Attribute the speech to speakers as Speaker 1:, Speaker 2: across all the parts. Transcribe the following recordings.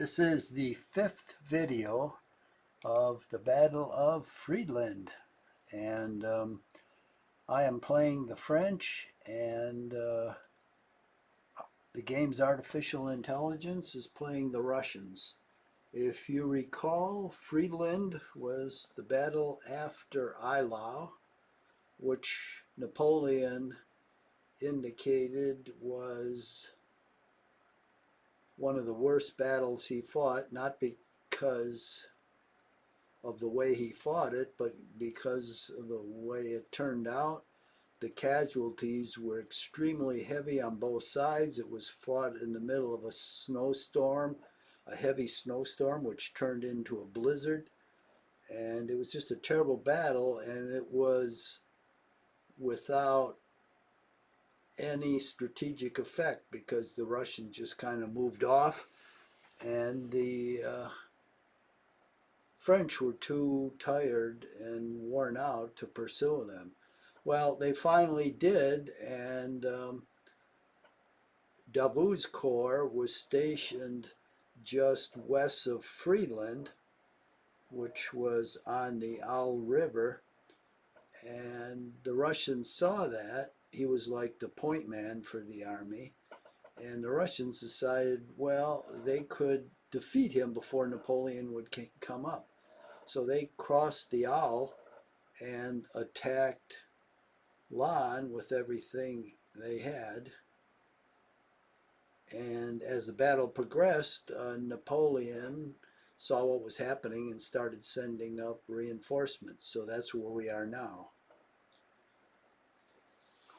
Speaker 1: This is the fifth video of the Battle of Friedland, and I am playing the French, and the game's artificial intelligence is playing the Russians. If you recall, Friedland was the battle after Eylau, which Napoleon indicated was one of the worst battles he fought, not because of the way he fought it, but because of the way it turned out. The casualties were extremely heavy on both sides. It was fought in the middle of a snowstorm, a heavy snowstorm, which turned into a blizzard. And it was just a terrible battle, and it was without any strategic effect because the Russians just kind of moved off, and the French were too tired and worn out to pursue them. Well, they finally did, and Davout's corps was stationed just west of Friedland, which was on the Aal River, and the Russians saw that. He was like the point man for the army, and the Russians decided, well, they could defeat him before Napoleon would come up. So they crossed the Aal and attacked Laon with everything they had. And as the battle progressed, Napoleon saw what was happening and started sending up reinforcements. So that's where we are now.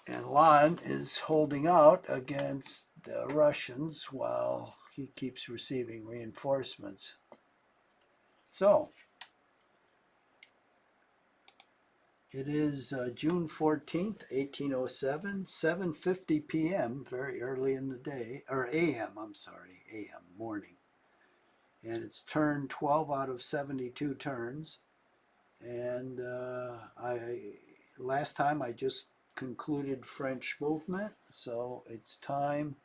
Speaker 1: And Laon is holding out against the Russians while he keeps receiving reinforcements. So, it is June 14th, 1807, 7:50 p.m., very early in the day, or a.m., I'm sorry, a.m., morning. And it's turn 12 out of 72 turns. And last time I just concluded French movement, so it's time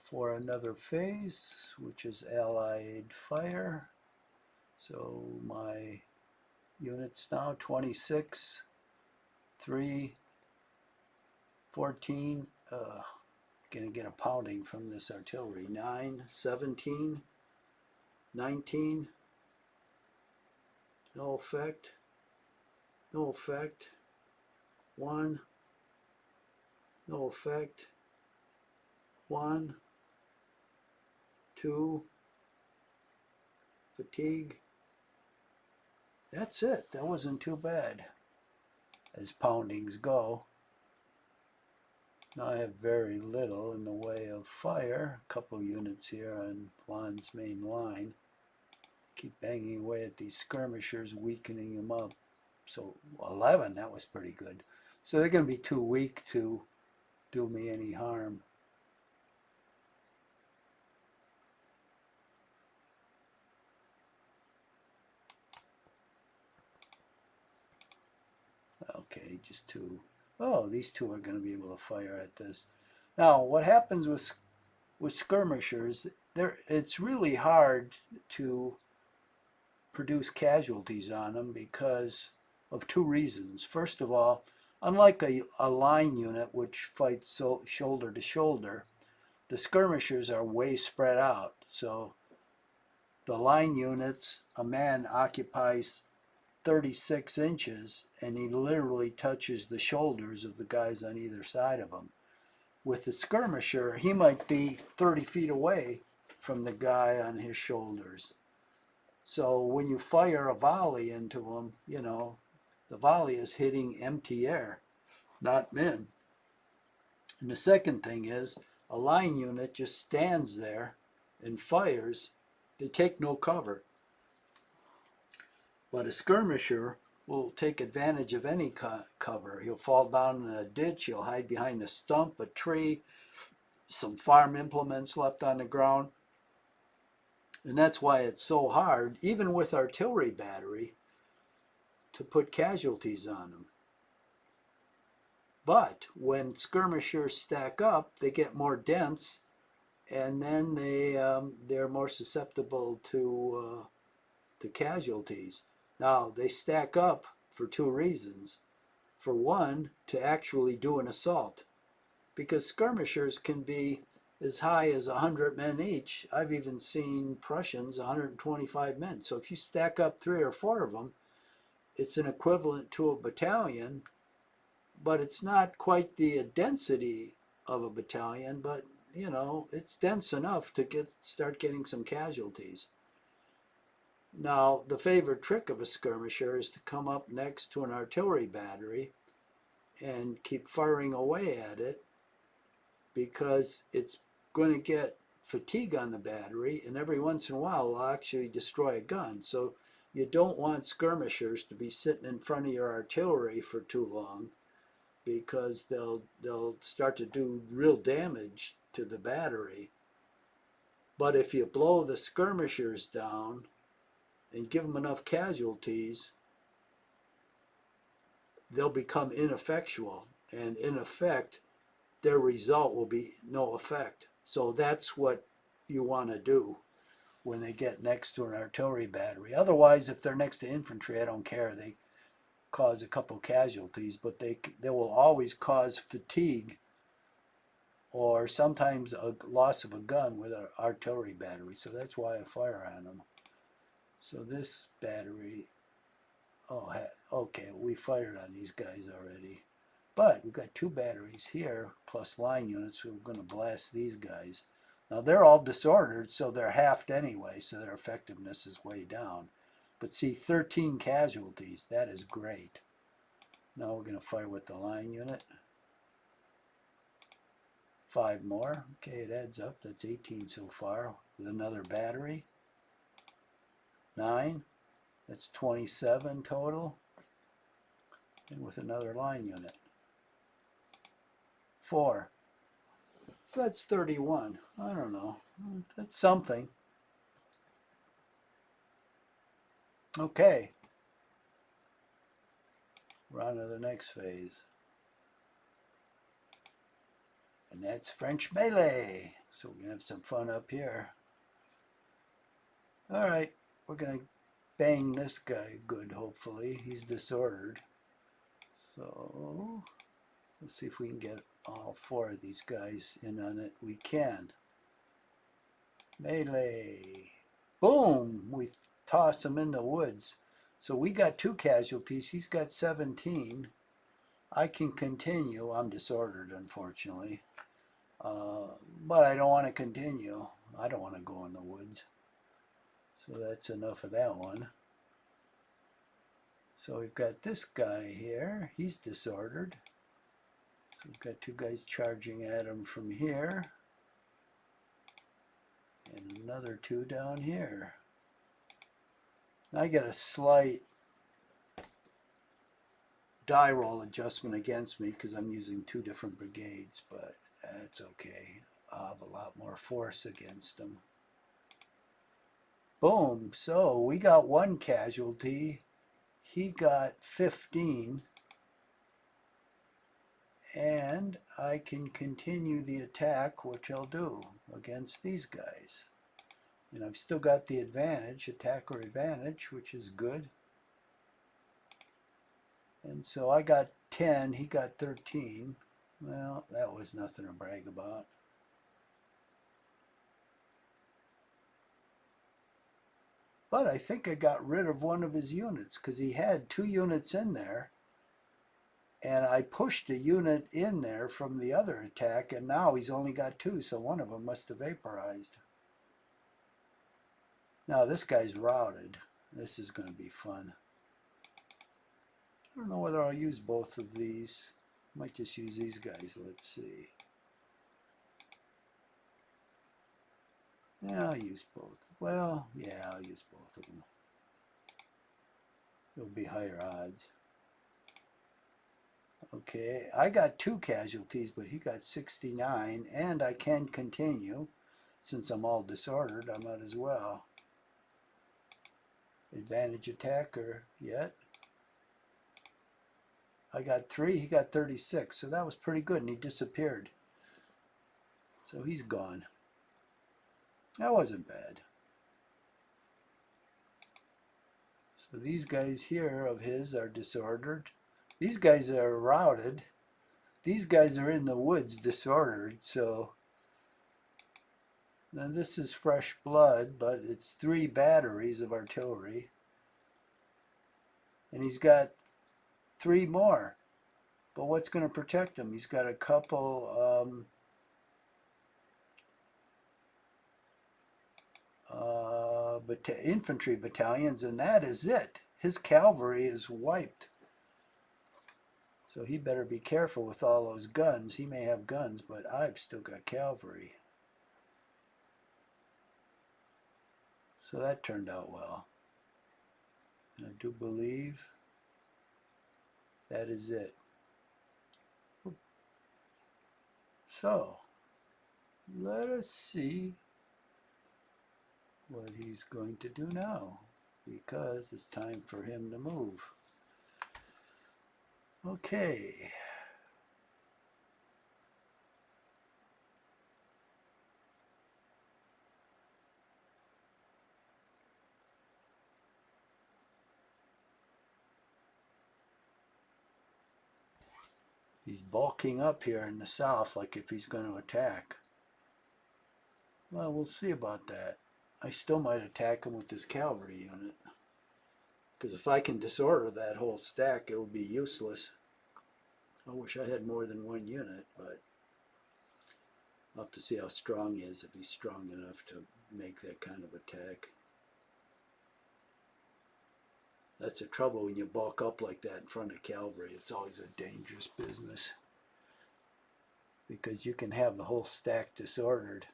Speaker 1: for another phase, which is Allied fire. So my units now 26, 3, 14, gonna get a pounding from this artillery, 9, 17, 19, no effect, no effect, 1, no effect, 1, 2, fatigue. That's it. That wasn't too bad as poundings go. Now I have very little in the way of fire. A couple units here on Laon's main line. Keep banging away at these skirmishers, weakening them up. So 11, that was pretty good. So they're going to be too weak to do me any harm. Okay, just two. Oh, these two are going to be able to fire at this. Now, what happens with skirmishers, it's really hard to produce casualties on them because of two reasons. First of all, unlike a line unit which fights shoulder to shoulder, the skirmishers are way spread out. So the line units, a man occupies 36 inches, and he literally touches the shoulders of the guys on either side of him. With the skirmisher, he might be 30 feet away from the guy on his shoulders. So when you fire a volley into him, you know, the volley is hitting empty air, not men. And the second thing is, a line unit just stands there and fires. They take no cover. But a skirmisher will take advantage of any cover. He'll fall down in a ditch, he'll hide behind a stump, a tree, some farm implements left on the ground. And that's why it's so hard, even with artillery battery, to put casualties on them. But when skirmishers stack up, they get more dense, and then they're more susceptible to casualties. Now they stack up for two reasons. For one, to actually do an assault, because skirmishers can be as high as 100 men each. I've even seen Prussians 125 men. So if you stack up 3 or 4 of them, it's an equivalent to a battalion, but it's not quite the density of a battalion, but you know, it's dense enough to start getting some casualties. Now, the favorite trick of a skirmisher is to come up next to an artillery battery and keep firing away at it, because it's going to get fatigue on the battery, and every once in a while it'll actually destroy a gun. So you don't want skirmishers to be sitting in front of your artillery for too long, because they'll start to do real damage to the battery. But if you blow the skirmishers down and give them enough casualties, they'll become ineffectual, and in effect their result will be no effect. So that's what you want to do when they get next to an artillery battery. Otherwise, if they're next to infantry, I don't care. They cause a couple casualties, but they will always cause fatigue or sometimes a loss of a gun with an artillery battery. So that's why I fire on them. So this battery, oh, okay, we fired on these guys already. But we've got 2 batteries here, plus line units, so we're going to blast these guys. Now they're all disordered, so they're halved anyway, so their effectiveness is way down. But see, 13 casualties, that is great. Now we're going to fire with the line unit. 5 more, okay, it adds up, that's 18 so far, with another battery. 9, that's 27 total, and with another line unit. 4. So that's 31. I don't know. That's something. Okay. We're on to the next phase. And that's French melee. So we're going to have some fun up here. Alright. We're going to bang this guy good, hopefully. He's disordered. So let's see if we can get all 4 of these guys in on it. We can. Melee. Boom! We toss him in the woods. So we got 2 casualties. He's got 17. I can continue. I'm disordered, unfortunately. But I don't want to continue. I don't want to go in the woods. So that's enough of that one. So we've got this guy here. He's disordered. So we've got 2 guys charging at him from here. And another 2 down here. Now I get a slight die roll adjustment against me because I'm using 2 different brigades, but that's okay. I'll have a lot more force against them. Boom. So we got 1 casualty. He got 15. And I can continue the attack, which I'll do against these guys. And I've still got the advantage, attacker advantage, which is good. And so I got 10, he got 13. Well, that was nothing to brag about. But I think I got rid of one of his units, because he had 2 units in there. And I pushed a unit in there from the other attack, and now he's only got 2, so one of them must have vaporized. Now this guy's routed. This is going to be fun. I don't know whether I'll use both of these. I might just use these guys. Let's see. Yeah, I'll use both. Well, yeah, I'll use both of them. It'll be higher odds. Okay, I got 2 casualties, but he got 69, and I can continue. Since I'm all disordered, I might as well. Advantage attacker, yet. I got 3, he got 36, so that was pretty good, and he disappeared. So he's gone. That wasn't bad. So these guys here of his are disordered. These guys are routed. These guys are in the woods disordered. So now this is fresh blood, but it's 3 batteries of artillery. And he's got 3 more. But what's going to protect him? He's got a couple infantry battalions, and that is it. His cavalry is wiped. So he better be careful with all those guns. He may have guns, but I've still got cavalry. So that turned out well. And I do believe that is it. So let us see what he's going to do now, because it's time for him to move. Okay. He's bulking up here in the south, like if he's going to attack. Well, we'll see about that. I still might attack him with this cavalry unit, because if I can disorder that whole stack, it will be useless. I wish I had more than 1 unit, but I'll have to see how strong he is, if he's strong enough to make that kind of attack. That's the trouble when you bulk up like that in front of cavalry. It's always a dangerous business, because you can have the whole stack disordered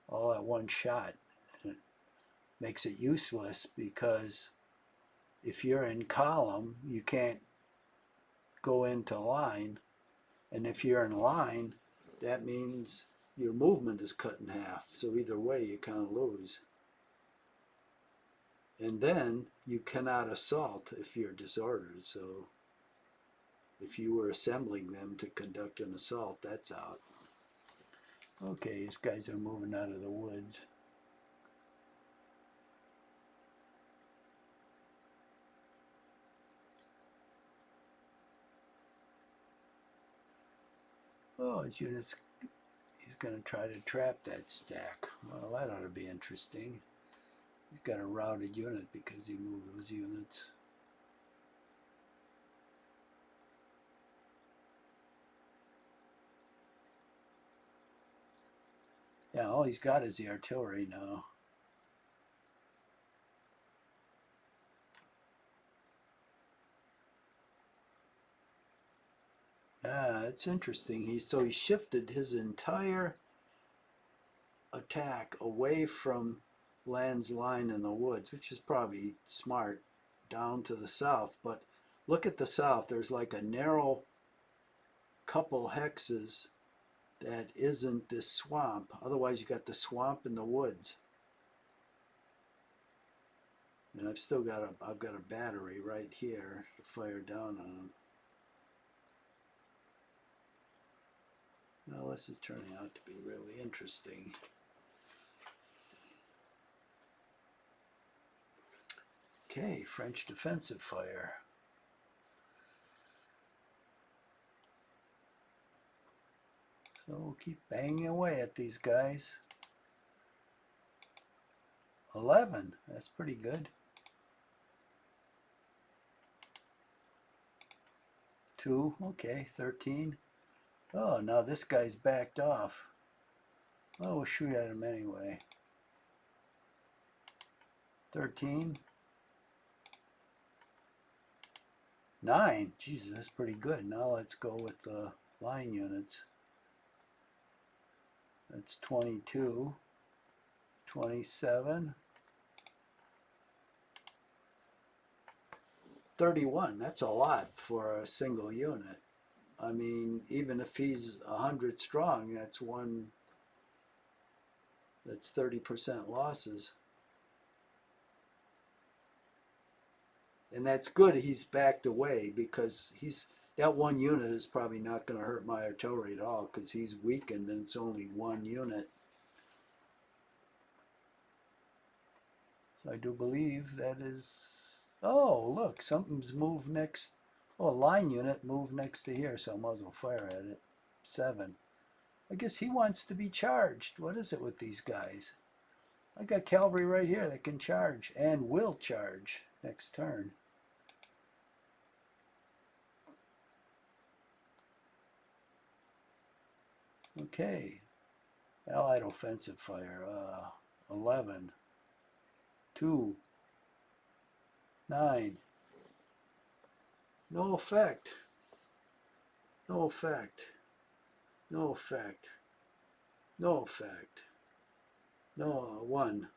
Speaker 1: all at one shot. And it makes it useless, because if you're in column, you can't go into line. And if you're in line, that means your movement is cut in half. So either way, you kind of lose. And then you cannot assault if you're disordered. So if you were assembling them to conduct an assault, that's out. Okay, these guys are moving out of the woods. Oh, his units, he's going to try to trap that stack. Well, that ought to be interesting. He's got a routed unit because he moved those units. Yeah, all he's got is the artillery now. Yeah, it's interesting. So he shifted his entire attack away from Land's line in the woods, which is probably smart, down to the south. But look at the south. There's like a narrow couple hexes that isn't this swamp. Otherwise, you got the swamp and the woods. And I've got a battery right here to fire down on them. Now this is turning out to be really interesting. Okay, French defensive fire. So we'll keep banging away at these guys. 11, that's pretty good. 2, okay, 13. Oh, now this guy's backed off. Oh, we'll shoot at him anyway. 13. 9. Jesus, that's pretty good. Now let's go with the line units. That's 22. 27. 31. That's a lot for a single unit. I mean, even if he's 100 strong, that's 30% losses. And that's good he's backed away, because that 1 unit is probably not going to hurt my artillery at all, because he's weakened and it's only 1 unit. I do believe that is, oh, look, something's moved next. Oh, a line unit moved next to here, so I might as well fire at it. 7. I guess he wants to be charged. What is it with these guys? I got cavalry right here that can charge and will charge next turn. Okay. Allied offensive fire. 11. 2. 9. No effect. No effect. No effect. No effect. No, 1.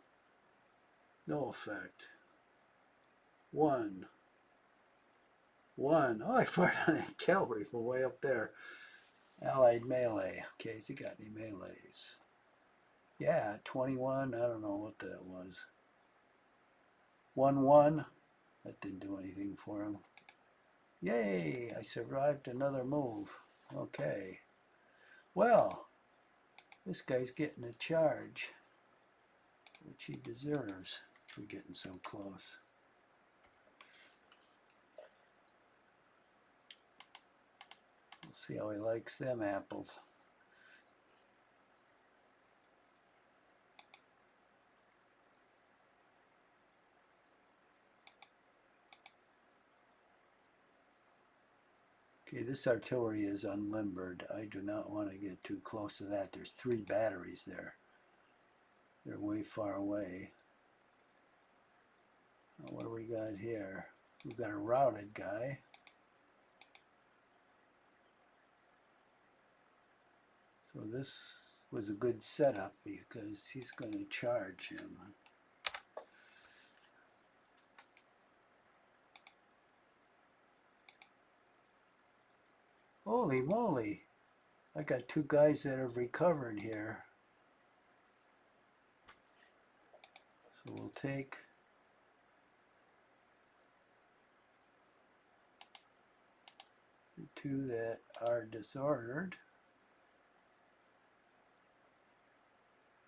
Speaker 1: No effect. 1. 1. Oh, I fired on that cavalry from way up there. Allied melee. Okay, has he got any melees? Yeah, 21. I don't know what that was. 1-1. That didn't do anything for him. Yay, I survived another move. Okay. Well, this guy's getting a charge, which he deserves for getting so close. We'll see how he likes them apples. Okay, this artillery is unlimbered. I do not want to get too close to that. There's 3 batteries there. They're way far away. Now, what do we got here? We've got a routed guy. So this was a good setup because he's going to charge him. Holy moly! I got 2 guys that have recovered here. So we'll take the 2 that are disordered.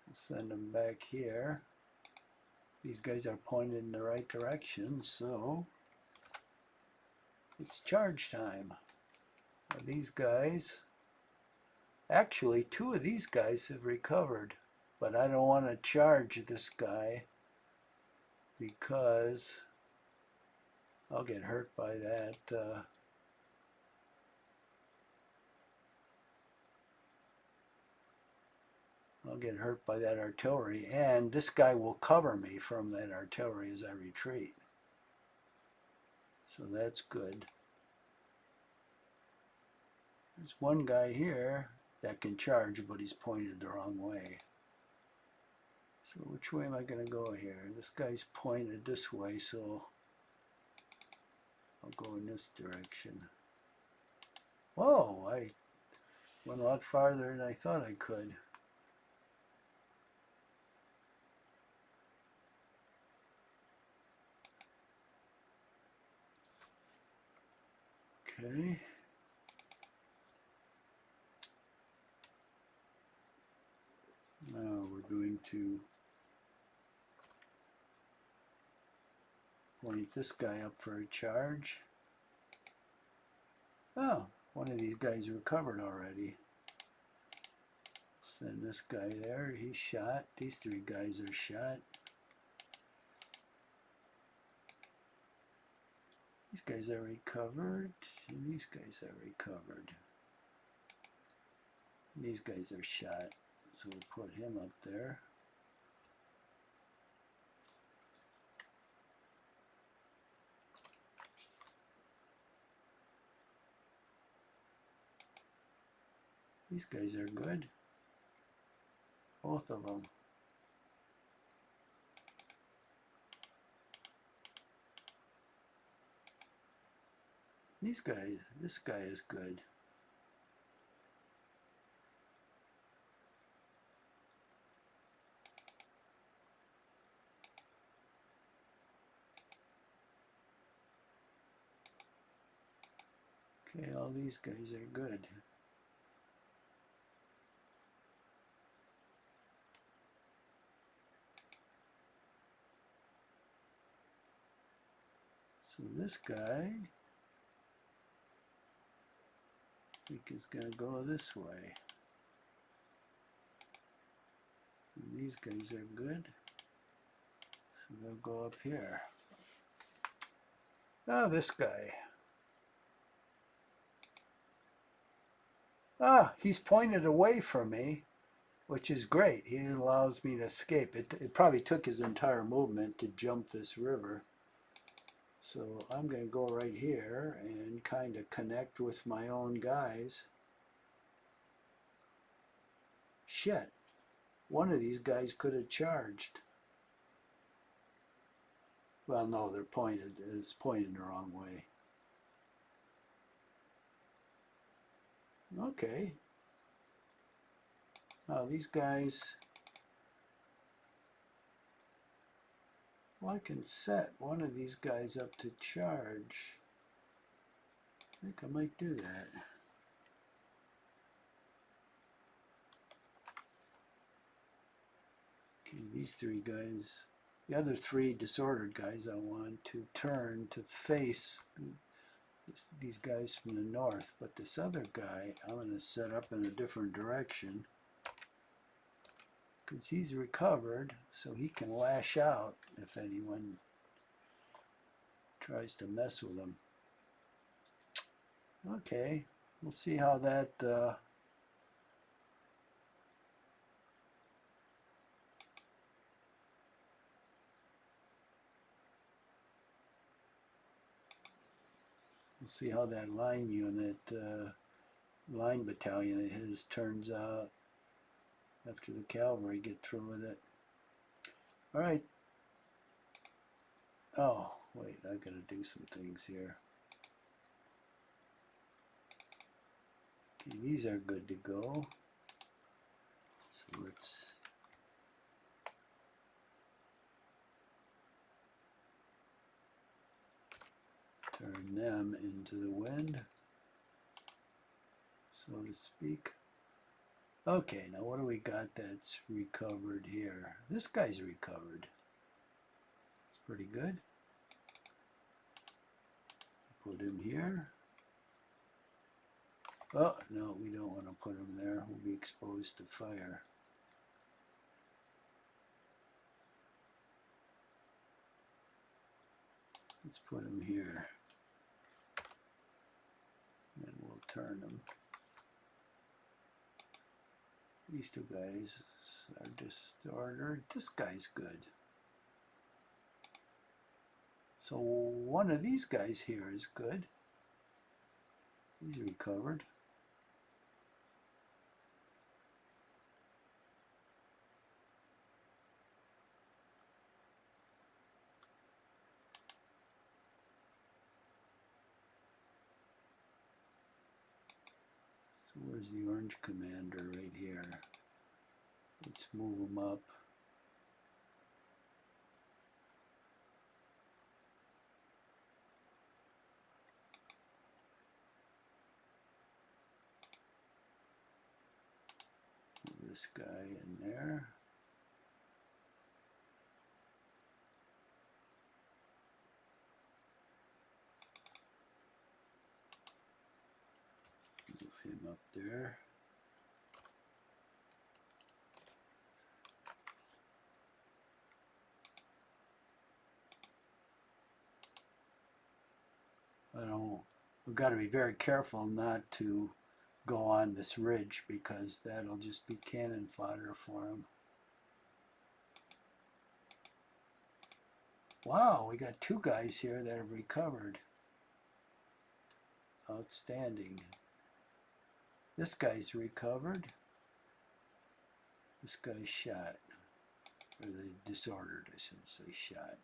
Speaker 1: We'll send them back here. These guys are pointed in the right direction, so it's charge time. Now these guys, actually 2 of these guys have recovered, but I don't want to charge this guy because I'll get hurt by that. I'll get hurt by that artillery, and this guy will cover me from that artillery as I retreat. So that's good. There's one guy here that can charge, but he's pointed the wrong way. So which way am I going to go here? This guy's pointed this way, so I'll go in this direction. Whoa, I went a lot farther than I thought I could. Okay. Now we're going to point this guy up for a charge. Oh, one of these guys recovered already. Send this guy there. He's shot. These 3 guys are shot. These guys are recovered, and these guys are recovered. And these guys are shot, so we'll put him up there. These guys are good, both of them. These guys, this guy is good. Okay, all these guys are good. So this guy, I think is going to go this way. And these guys are good. So they'll go up here. Now this guy. Ah, he's pointed away from me, which is great. He allows me to escape. It probably took his entire movement to jump this river. So I'm going to go right here and kind of connect with my own guys. Shit. One of these guys could have charged. Well, no, they're pointed. It's pointed the wrong way. Okay. Now these guys, well, I can set one of these guys up to charge. I think I might do that. Okay, these three guys, the other three disordered guys I want to turn to face these guys from the north, but this other guy I'm going to set up in a different direction because he's recovered, so he can lash out if anyone tries to mess with him. Okay, we'll see how that we'll see how that line unit, line battalion of his turns out after the cavalry get through with it. All right. Oh, wait, I gotta do some things here. Okay, these are good to go. So let's turn them into the wind, so to speak. Okay, now what do we got that's recovered here? This guy's recovered. It's pretty good. Put him here. Oh, no, we don't want to put him there. We'll be exposed to fire. Let's put him here. Then we'll turn him. These two guys are disordered. This guy's good. So one of these guys here is good. He's recovered. So where's the orange commander? Right here. Let's move him up. Move this guy in there. Move him up there. We've got to be very careful not to go on this ridge because that'll just be cannon fodder for him. Wow, we got two guys here that have recovered. Outstanding. This guy's recovered. This guy's shot. Or the disordered, I should say, shot.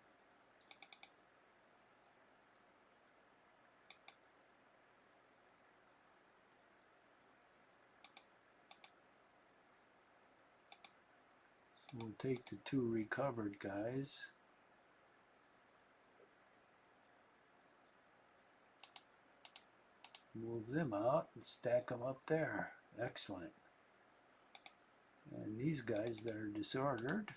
Speaker 1: So we'll take the two recovered guys. Move them out and stack them up there. Excellent. And these guys that are disordered,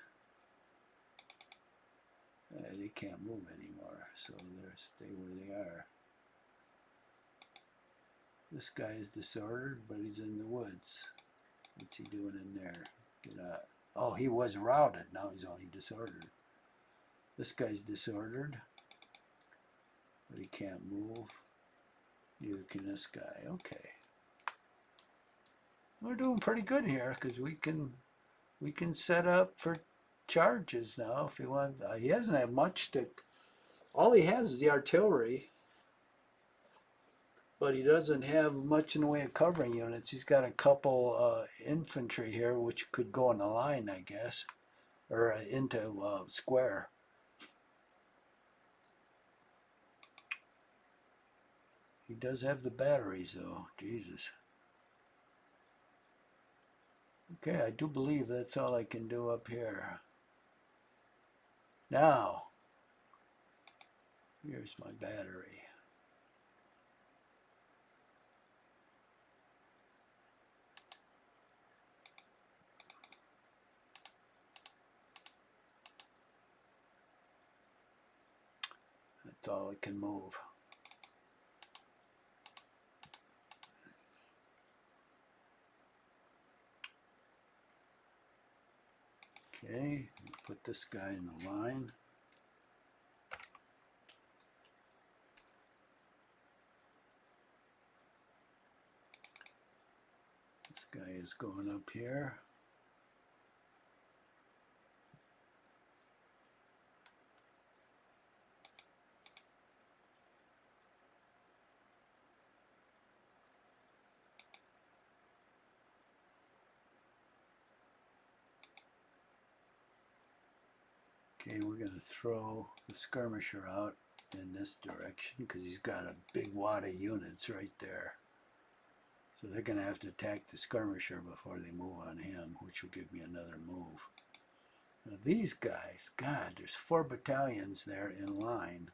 Speaker 1: They can't move anymore, so they'll stay where they are. This guy is disordered, but he's in the woods. What's he doing in there? Get out. Oh, he was routed. Now he's only disordered. This guy's disordered, but he can't move. Neither can this guy. Okay. We're doing pretty good here because we can set up for charges now if you want. He doesn't have much to. All he has is the artillery, but he doesn't have much in the way of covering units. He's got a couple infantry here, which could go in the line, I guess, or into square. He does have the batteries, though. Jesus. Okay, I do believe that's all I can do up here. Now, here's my battery. That's all it can move. Okay, put this guy in the line. This guy is going up here. Okay, we're going to throw the skirmisher out in this direction because he's got a big wad of units right there. So they're going to have to attack the skirmisher before they move on him, which will give me another move. Now these guys, God, there's 4 battalions there in line,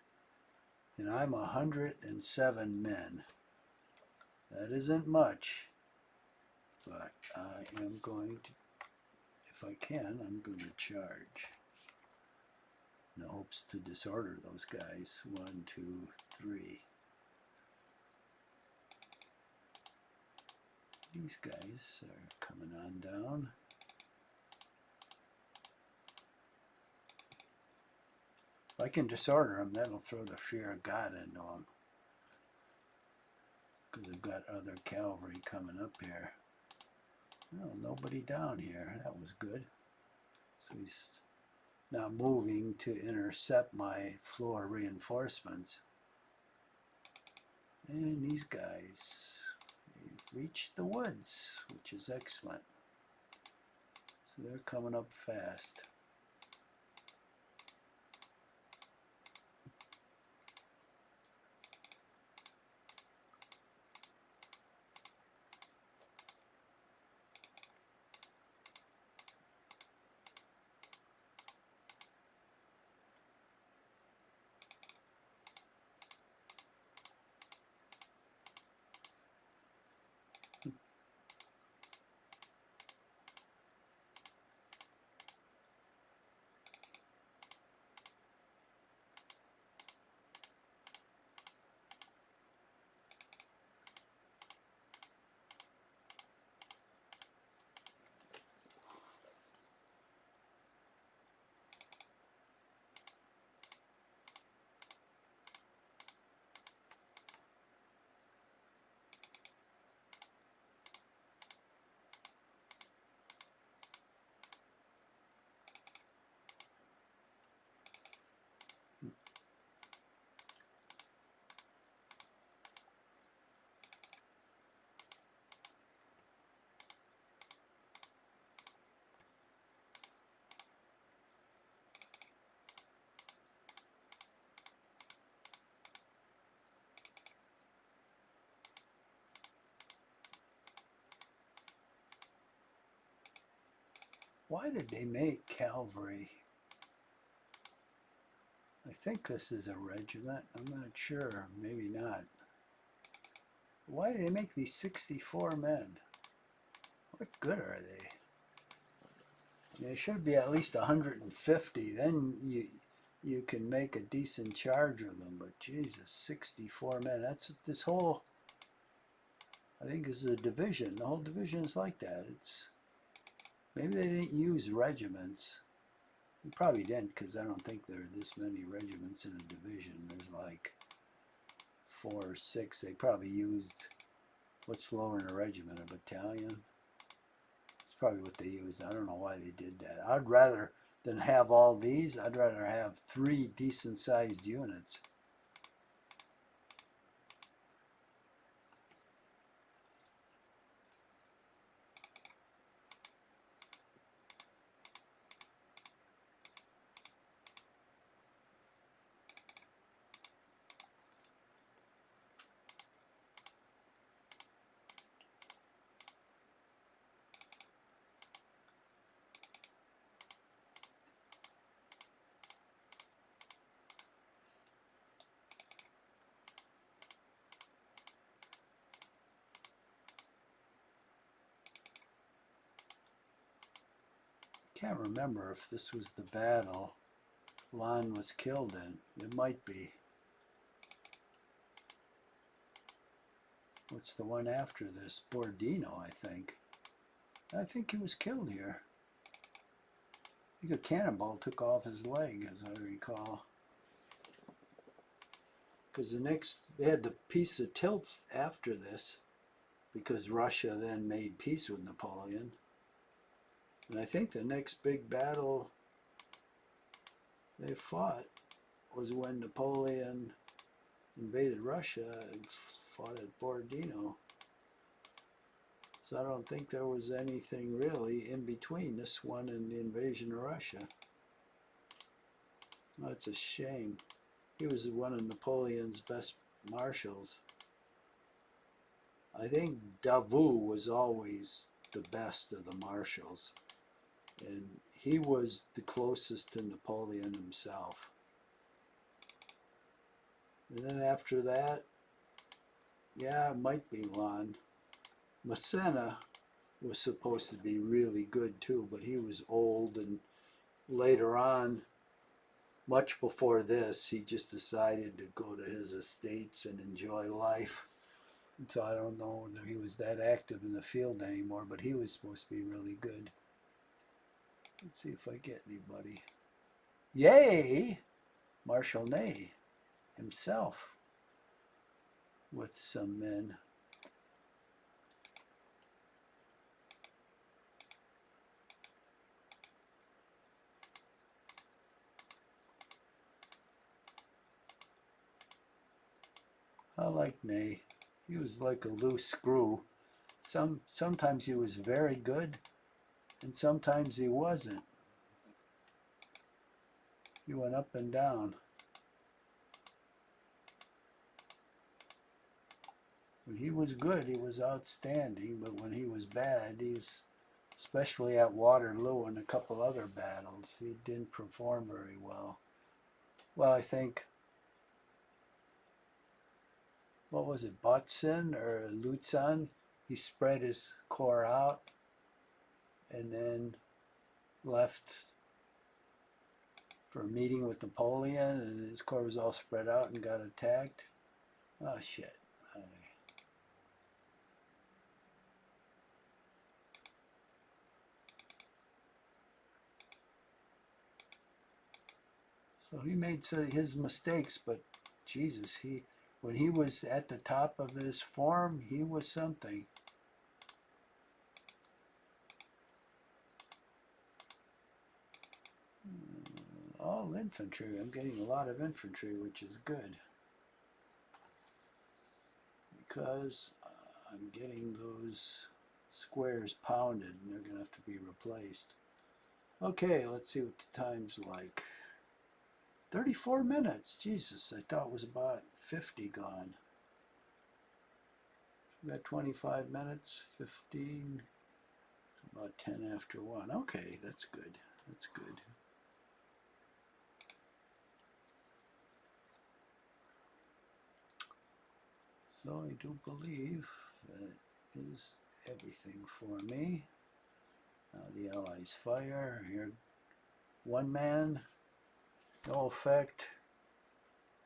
Speaker 1: and I'm 107 men. That isn't much, but I am going to, if I can, I'm going to charge. In the hopes to disorder those guys. 1, 2, 3. These guys are coming on down. If I can disorder them, that'll throw the fear of God into them. Because I've got other cavalry coming up here. Well, nobody down here. That was good. So he's not moving to intercept my floor reinforcements. And these guys, they've reached the woods, which is excellent. So they're coming up fast. Why did they make cavalry? I think this is a regiment. I'm not sure. Maybe not. Why do they make these 64 men? What good are they? They should be at least 150. Then you can make a decent charge with them. But Jesus, 64 men. That's this whole. I think this is a division. The whole division is like that. It's maybe they didn't use regiments. They probably didn't, because I don't think there are this many regiments in a division. There's like 4 or 6. They probably used, what's lower in a regiment, a battalion? It's probably what they used. I don't know why they did that. I'd rather than have all these, I'd rather have 3 decent sized units. Can't remember if this was the battle Lon was killed in. It might be. What's the one after this? Borodino, I think. I think he was killed here. I think a cannonball took off his leg, as I recall. Because they had the Peace of Tilsit after this, because Russia then made peace with Napoleon. And I think the next big battle they fought was when Napoleon invaded Russia and fought at Borodino. So I don't think there was anything really in between this one and the invasion of Russia. Oh, it's a shame. He was one of Napoleon's best marshals. I think Davout was always the best of the marshals. And he was the closest to Napoleon himself. And then after that, yeah, it might be Lon. Massena was supposed to be really good too, but he was old, and later on, much before this, he just decided to go to his estates and enjoy life. And so I don't know that he was that active in the field anymore, but he was supposed to be really good. Let's see if I get anybody. Yay! Marshal Ney himself with some men. I like Ney. He was like a loose screw. Sometimes he was very good, and sometimes he wasn't. He went up and down. When he was good, he was outstanding, but when he was bad, he was, especially at Waterloo and a couple other battles, he didn't perform very well. Well, I think, what was it, Bautzen or Lutzen? He spread his corps out and then left for a meeting with Napoleon, and his corps was all spread out and got attacked. Oh, shit. So he made his mistakes, but Jesus, when he was at the top of his form, he was something. All infantry. I'm getting a lot of infantry, which is good, because I'm getting those squares pounded, and they're going to have to be replaced. Okay, let's see what the time's like. 34 minutes. Jesus, I thought it was about 50 gone. We got 25 minutes, 15, about 10 after 1. Okay, that's good. That's good. So I do believe that is everything for me. The Allies fire. Here, one man. No effect.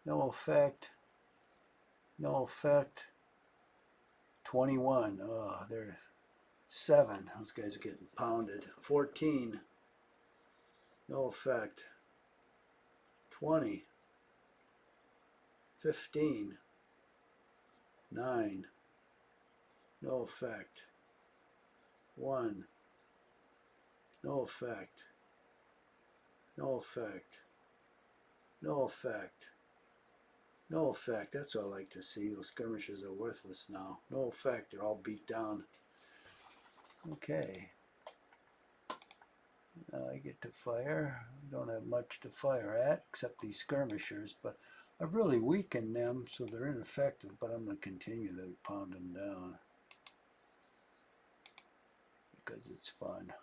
Speaker 1: No effect. No effect. 21. Oh, there's 7. Those guys are getting pounded. 14. No effect. 20. 15. 9. No effect. 1. No effect. No effect. No effect. No effect. That's what I like to see. Those skirmishes are worthless now. No effect. They're all beat down. Okay. Now I get to fire. Don't have much to fire at except these skirmishers, but I've really weakened them so they're ineffective, but I'm going to continue to pound them down because it's fun.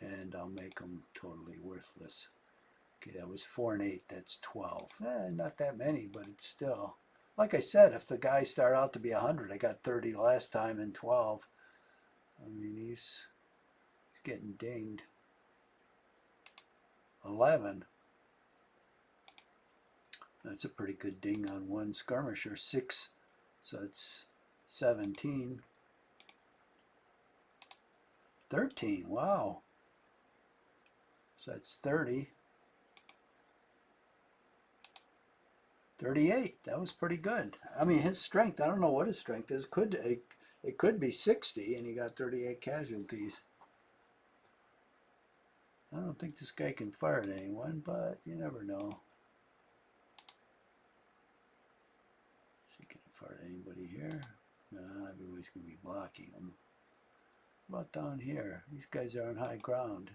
Speaker 1: And I'll make them totally worthless. Okay, that was 4 and 8. That's 12. Not that many, but it's still. Like I said, if the guys start out to be 100, I got 30 last time and 12. I mean, he's getting dinged. 11. That's a pretty good ding on one skirmisher. 6, so it's 17. 13, wow. So that's 30. 38, that was pretty good. I mean, his strength, I don't know what his strength is. It could be 60, and he got 38 casualties. I don't think this guy can fire at anyone, but you never know. Is he going to fire at anybody here? Nah, everybody's going to be blocking him. What about down here? These guys are on high ground.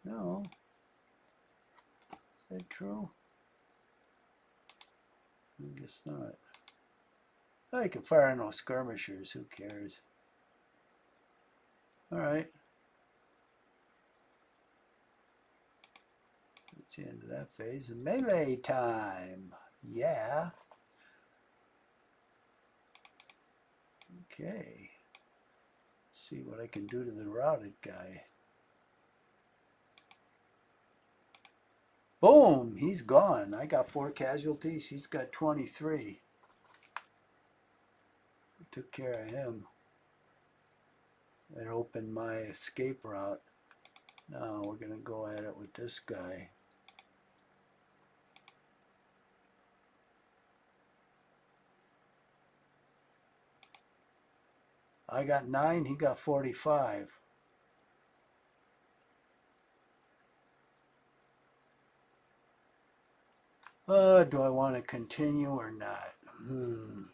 Speaker 1: No. Is that true? I guess not. Oh, you can fire on those skirmishers. Who cares? Alright. So that's the end of that phase. Melee time. Yeah. Okay. Let's see what I can do to the routed guy. Boom! He's gone. I got 4 casualties. He's got 23. I took care of him. That opened my escape route. Now we're going to go at it with this guy. I got 9. He got 45. Do I want to continue or not? I'm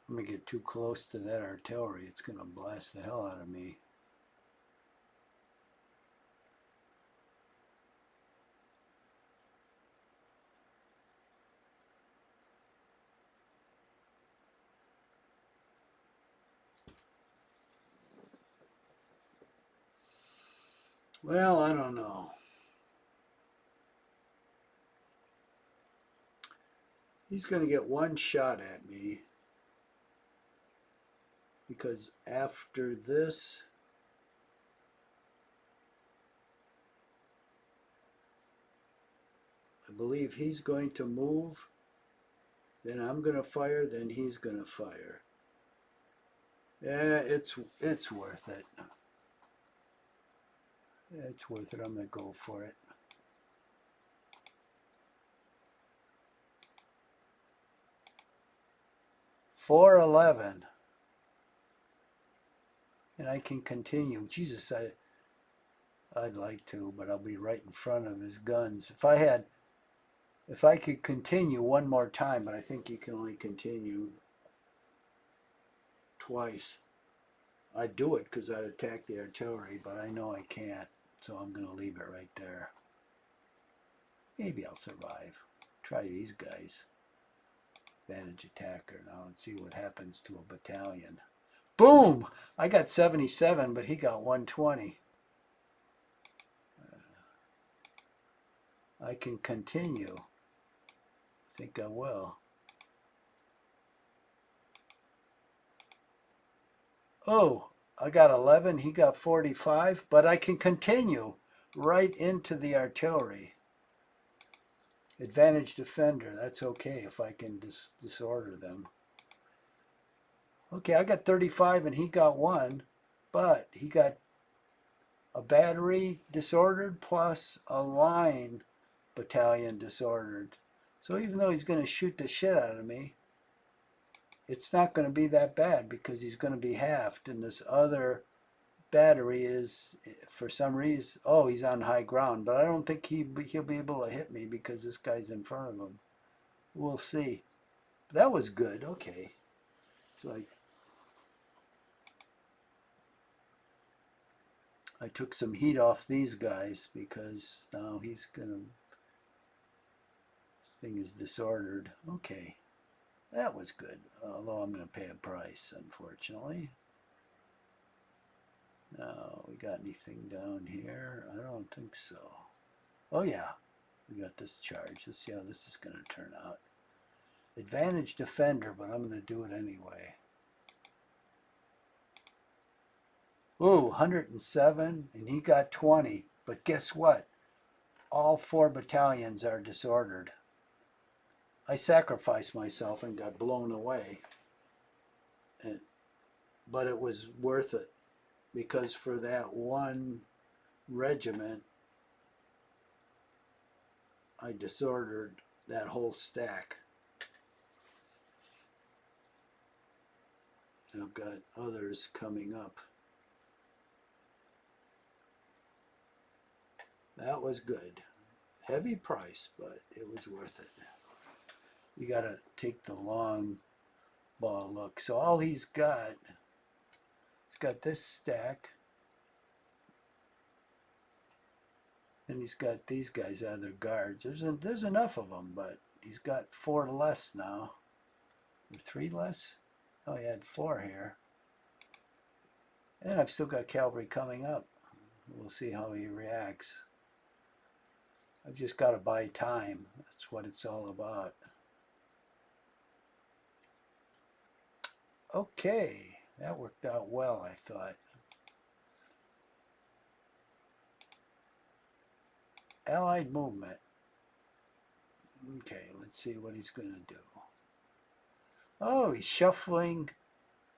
Speaker 1: going to get too close to that artillery. It's going to blast the hell out of me. Well, I don't know. He's going to get one shot at me. Because after this, I believe he's going to move. Then I'm going to fire. Then he's going to fire. Yeah, it's worth it. It's worth it. I'm going to go for it. .411. And I can continue. Jesus, I'd like to, but I'll be right in front of his guns. If I could continue one more time, but I think you can only continue twice. I'd do it because I'd attack the artillery, but I know I can't, so I'm going to leave it right there. Maybe I'll survive. Try these guys. Advantage attacker now and see what happens to a battalion. Boom! I got 77, but he got 120. I can continue. I think I will. Oh, I got 11, he got 45, but I can continue right into the artillery. Advantage defender, that's okay if I can disorder them. Okay, I got 35 and he got 1, but he got a battery disordered plus a line battalion disordered. So even though he's going to shoot the shit out of me, it's not going to be that bad because he's going to be halved. And this other battery is, for some reason, oh, he's on high ground. But I don't think he'll be able to hit me because this guy's in front of him. We'll see. That was good. Okay. So I took some heat off these guys because now he's going to, this thing is disordered. Okay. That was good, although I'm going to pay a price, unfortunately. Now, we got anything down here? I don't think so. Oh, yeah. We got this charge. Let's see how this is going to turn out. Advantage defender, but I'm going to do it anyway. Ooh, 107, and he got 20. But guess what? All 4 battalions are disordered. I sacrificed myself and got blown away. But it was worth it, because for that one regiment, I disordered that whole stack. And I've got others coming up. That was good. Heavy price, but it was worth it. You got to take the long ball look. So all he's got this stack, and he's got these guys, other guards. There's enough of them, but he's got 4 less now. Or 3 less? Oh, he had 4 here. And I've still got cavalry coming up. We'll see how he reacts. I've just got to buy time. That's what it's all about. Okay, that worked out well, I thought. Allied movement. Okay, let's see what he's going to do. Oh, he's shuffling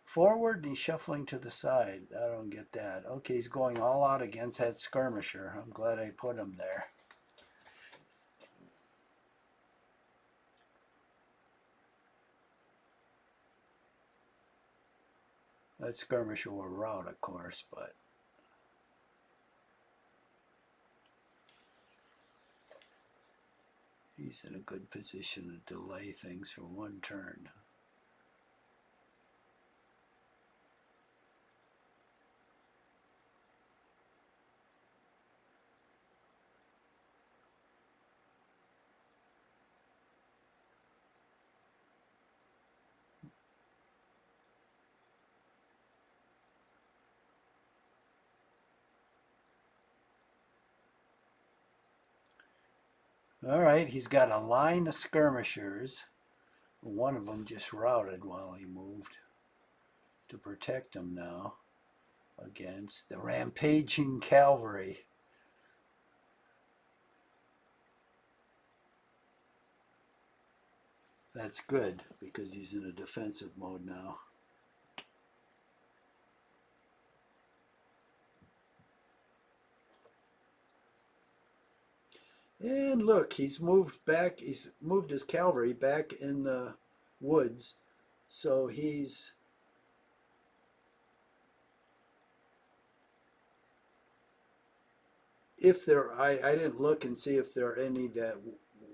Speaker 1: forward and he's shuffling to the side. I don't get that. Okay, he's going all out against that skirmisher. I'm glad I put him there. That skirmisher will rout, of course, but he's in a good position to delay things for 1 turn. All right, he's got a line of skirmishers. One of them just routed while he moved to protect him now against the rampaging cavalry. That's good because he's in a defensive mode now. And look, he's moved back. He's moved his cavalry back in the woods. So he's if there, I didn't look and see if there are any that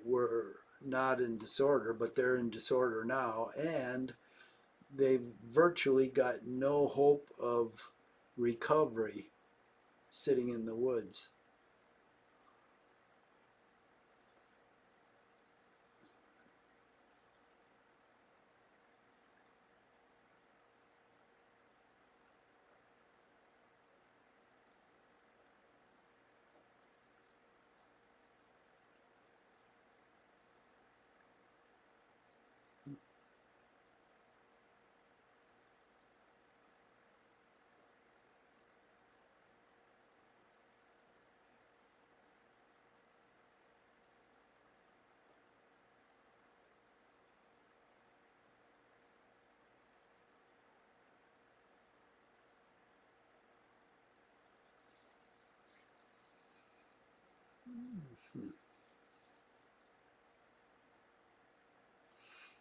Speaker 1: were not in disorder, but they're in disorder now, and they've virtually got no hope of recovery sitting in the woods.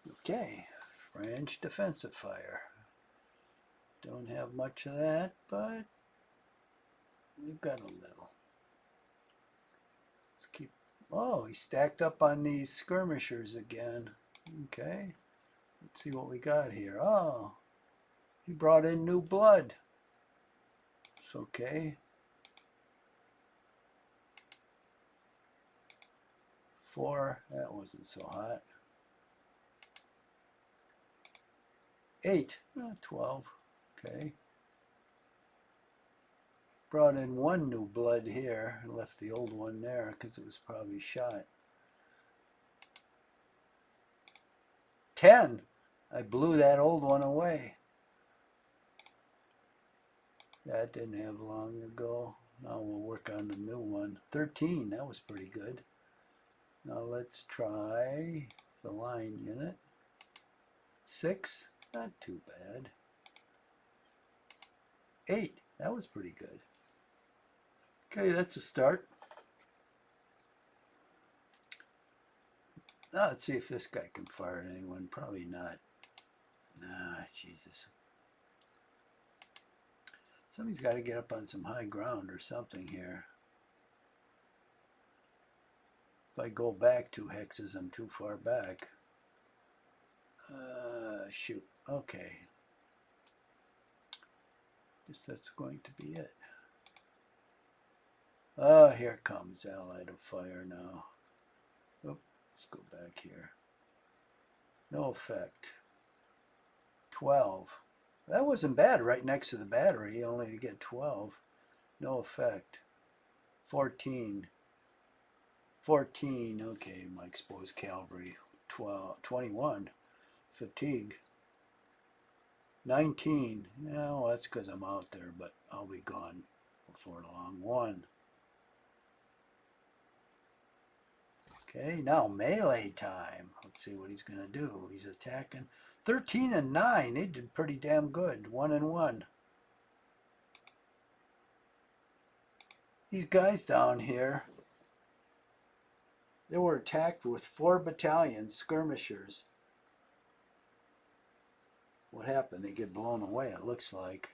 Speaker 1: Okay, French defensive fire. Don't have much of that, but we've got a little. Let's keep. Oh, he stacked up on these skirmishers again. Okay, let's see what we got here. Oh, he brought in new blood. It's okay. 4, that wasn't so hot. 8, 12, okay. Brought in 1 new blood here and left the old one there because it was probably shot. 10, I blew that old one away. That didn't have long to go. Now we'll work on the new one. 13, that was pretty good. Now let's try the line unit. 6, not too bad. 8, that was pretty good. Okay, that's a start. Now let's see if this guy can fire at anyone. Probably not. Nah, Jesus. Somebody's got to get up on some high ground or something here. If I go back 2 hexes, I'm too far back. Shoot. Okay. Guess that's going to be it. Oh, here comes Allied of Fire now. Oop, let's go back here. No effect. 12. That wasn't bad, right next to the battery, only to get 12. No effect. 14. 14, okay, my exposed cavalry. 21. Fatigue. 19. Yeah, well, that's because I'm out there, but I'll be gone before long. 1. Okay, now melee time. Let's see what he's going to do. He's attacking. 13 and 9. They did pretty damn good. 1 and 1. These guys down here, they were attacked with 4 battalions, skirmishers. What happened? They get blown away, it looks like.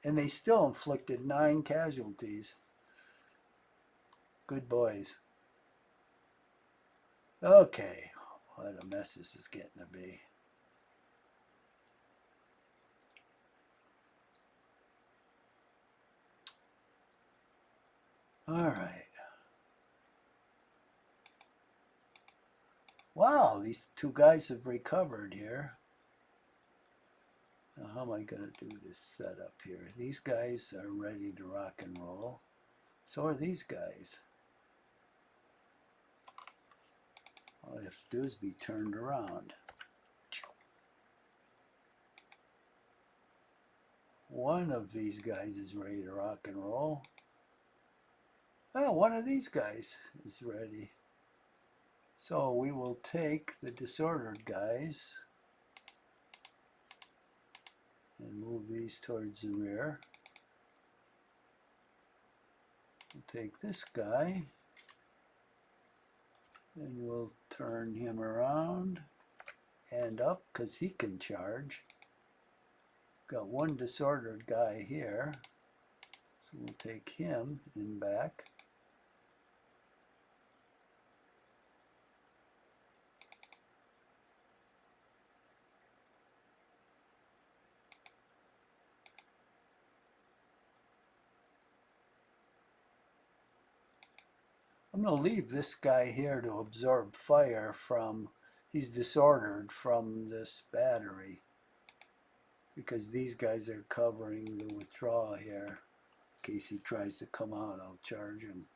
Speaker 1: And they still inflicted 9 casualties. Good boys. Okay, what a mess this is getting to be. All right. Wow, these 2 guys have recovered here. Now, how am I going to do this setup here? These guys are ready to rock and roll. So are these guys. All I have to do is be turned around. One of these guys is ready to rock and roll. Oh, one of these guys is ready. So we will take the disordered guys and move these towards the rear. We'll take this guy and we'll turn him around and up because he can charge. Got 1 disordered guy here, so we'll take him in back. I'm going to leave this guy here to absorb fire from, he's disordered from this battery, because these guys are covering the withdrawal here. In case he tries to come out, I'll charge him.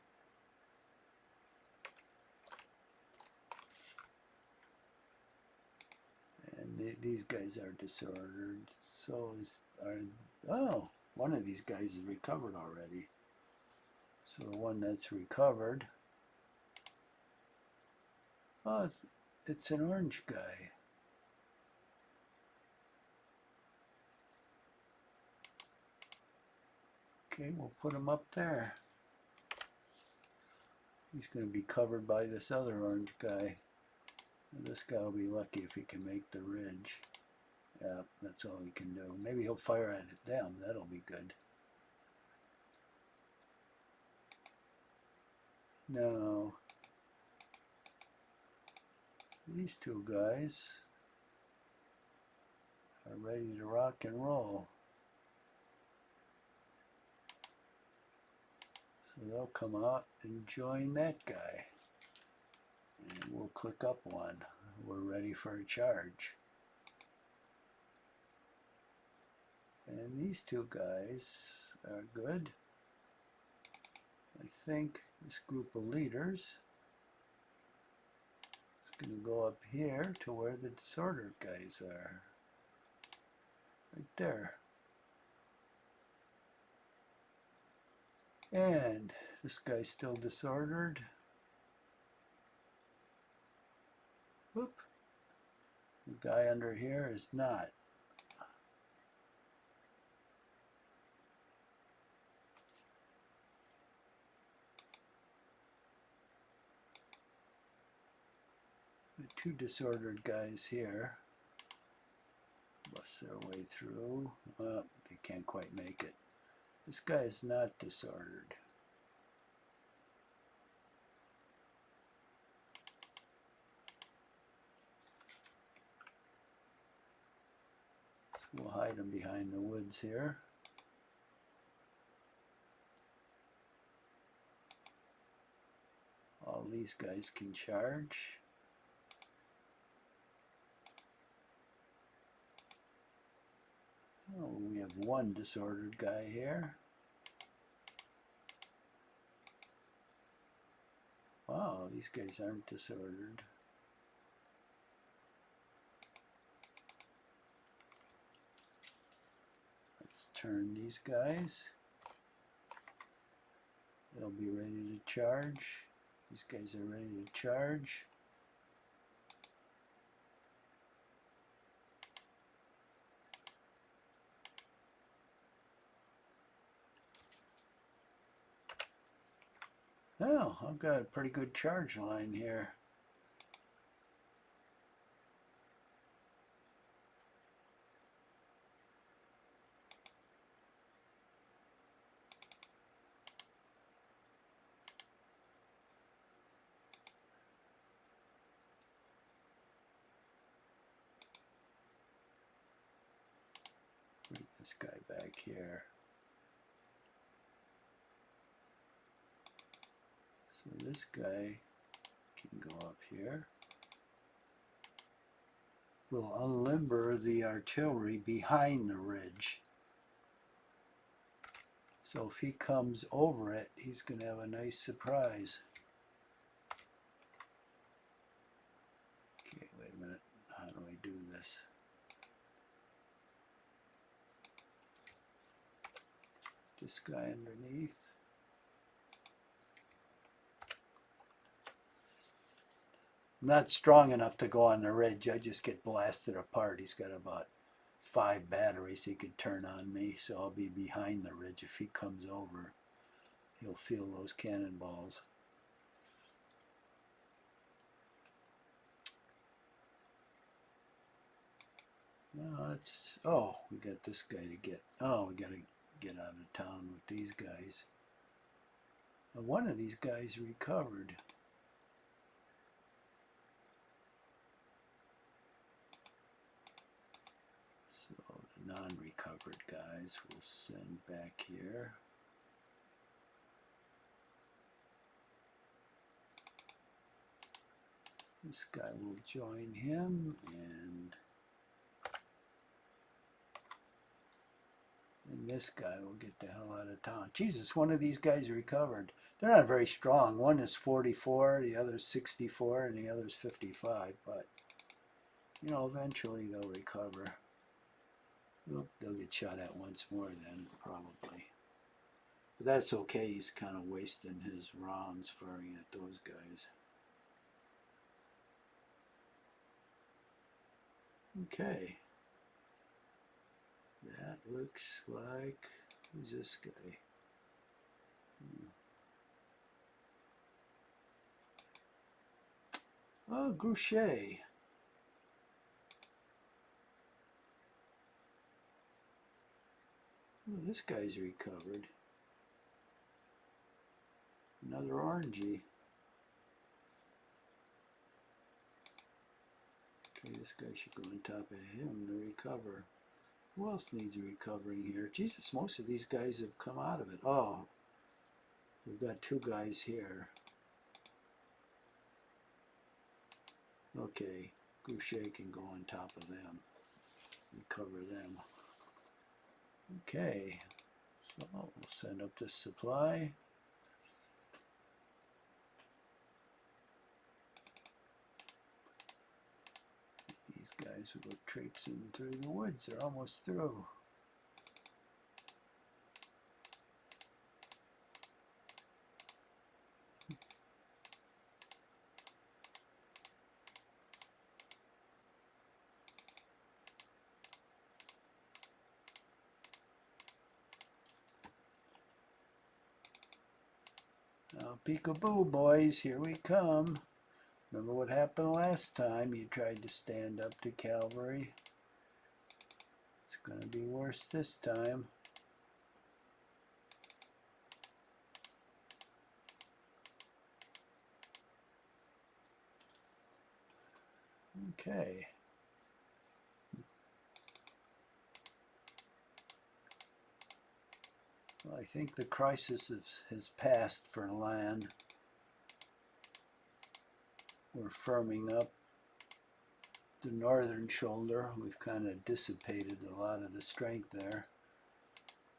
Speaker 1: And these guys are disordered. So oh, one of these guys is recovered already. So the one that's recovered, oh, it's an orange guy. Okay, we'll put him up there. He's going to be covered by this other orange guy. This guy will be lucky if he can make the ridge. Yeah, that's all he can do. Maybe he'll fire at them. That'll be good. No. These two guys are ready to rock and roll. So they'll come out and join that guy. And we'll click up one. We're ready for a charge. And these two guys are good. I think this group of leaders is going to go up here to where the disordered guys are. Right there. And this guy's still disordered. Whoop. The guy under here is not. The two disordered guys here bust their way through. Well, they can't quite make it. This guy is not disordered. So we'll hide him behind the woods here. All these guys can charge. Oh, we have one disordered guy here. Wow, these guys aren't disordered. Let's turn these guys. They'll be ready to charge. These guys are ready to charge. Oh, I've got a pretty good charge line here. Bring this guy back here. So this guy can go up here. We'll unlimber the artillery behind the ridge. So if he comes over it, he's going to have a nice surprise. Okay, wait a minute. How do I do this? This guy underneath. I'm not strong enough to go on the ridge. I just get blasted apart. He's got about 5 batteries he could turn on me, so I'll be behind the ridge. If he comes over, he'll feel those cannonballs. Oh, we got this guy to get. Oh, we got to get out of town with these guys. One of these guys recovered. So the non-recovered guys we'll send back here. This guy will join him, and this guy will get the hell out of town. Jesus, one of these guys recovered. They're not very strong. One is 44, the other's 64, and the other's 55. But, you know, eventually they'll recover. They'll get shot at once more then, probably. But that's okay. He's kind of wasting his rounds firing at those guys. Okay. That looks like, who's this guy? Oh, Grouchet. Oh, this guy's recovered. Another orangey. Okay, this guy should go on top of him to recover. Who else needs recovering here? Jesus, most of these guys have come out of it. Oh, we've got two guys here. Okay, Grouchet can go on top of them and cover them. Okay, so we'll send up this supply. These guys will go traipsing through the woods. They're almost through. Now, peekaboo, boys, here we come. Remember what happened last time you tried to stand up to cavalry? It's going to be worse this time. Okay. Well, I think the crisis has passed for land. We're firming up the northern shoulder. We've kind of dissipated a lot of the strength there.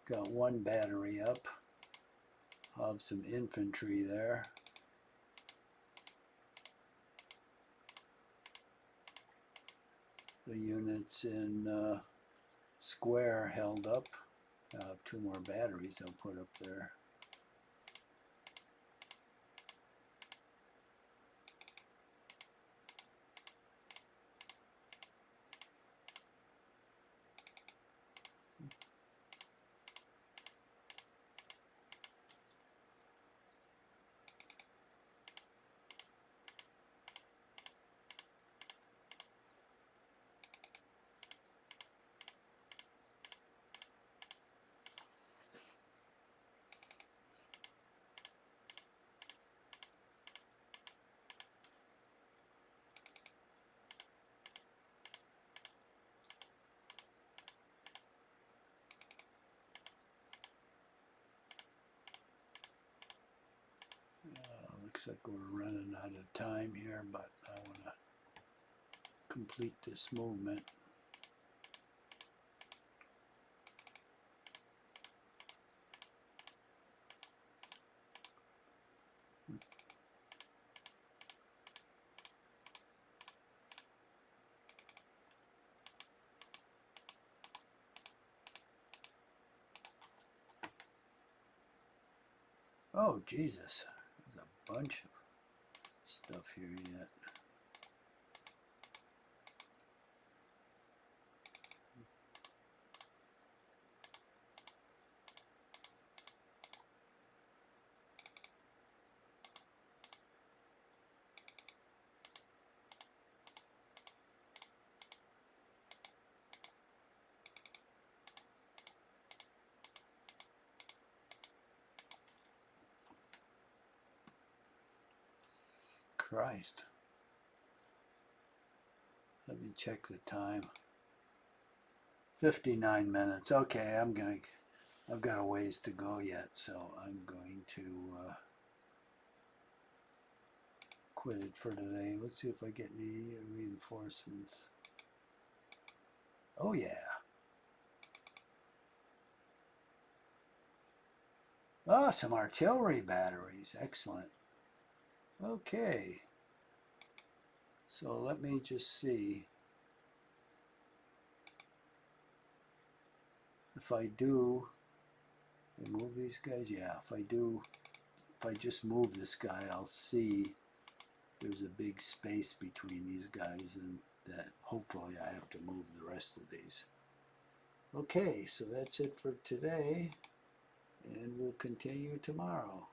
Speaker 1: Got one battery up. I'll have some infantry there. The units in square held up. I'll have two more batteries I'll put up there. Looks like we're running out of time here, but I want to complete this movement. Oh, Jesus. There's a bunch of stuff here yet. Christ. Let me check the time. 59 minutes. Okay, I've got a ways to go yet, so I'm going to quit it for today. Let's see if I get any reinforcements. Oh yeah. Oh, some artillery batteries. Excellent. Okay. So let me just see. If I do, move these guys? Yeah, if I just move this guy, I'll see there's a big space between these guys, and that hopefully I have to move the rest of these. Okay, so that's it for today. and we'll continue tomorrow.